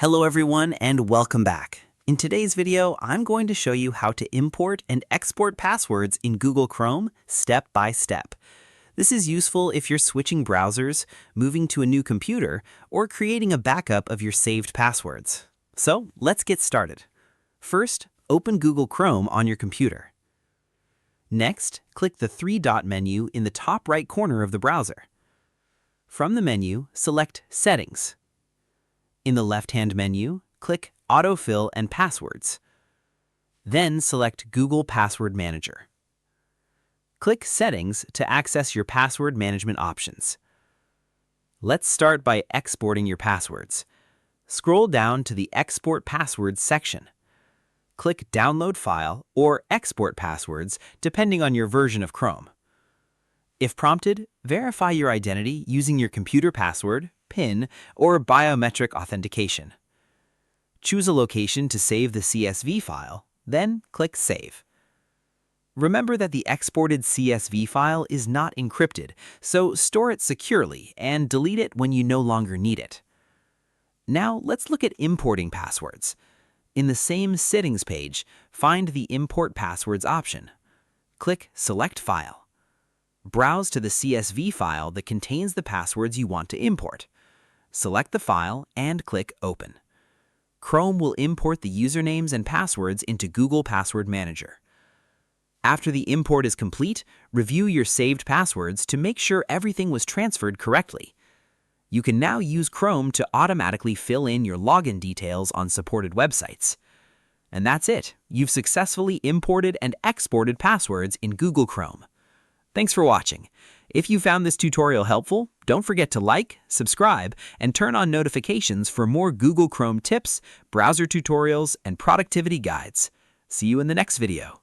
Hello everyone and welcome back. In today's video, I'm going to show you how to import and export passwords in Google Chrome step by step. This is useful if you're switching browsers, moving to a new computer, or creating a backup of your saved passwords. So let's get started. First, open Google Chrome on your computer. Next, click the three-dot menu in the top right corner of the browser. From the menu, select Settings. In the left-hand menu, click Autofill and Passwords. Then select Google Password Manager. Click Settings to access your password management options. Let's start by exporting your passwords. Scroll down to the Export Passwords section. Click Download File or Export Passwords depending on your version of Chrome. If prompted, verify your identity using your computer password, PIN, or biometric authentication. Choose a location to save the CSV file, then click Save. Remember that the exported CSV file is not encrypted, so store it securely and delete it when you no longer need it. Now let's look at importing passwords. In the same Settings page, find the Import Passwords option. Click Select File. Browse to the CSV file that contains the passwords you want to import. Select the file and click Open. Chrome will import the usernames and passwords into Google Password Manager. After the import is complete, review your saved passwords to make sure everything was transferred correctly. You can now use Chrome to automatically fill in your login details on supported websites. And that's it. You've successfully imported and exported passwords in Google Chrome. Thanks for watching. If you found this tutorial helpful, don't forget to like, subscribe, and turn on notifications for more Google Chrome tips, browser tutorials, and productivity guides. See you in the next video.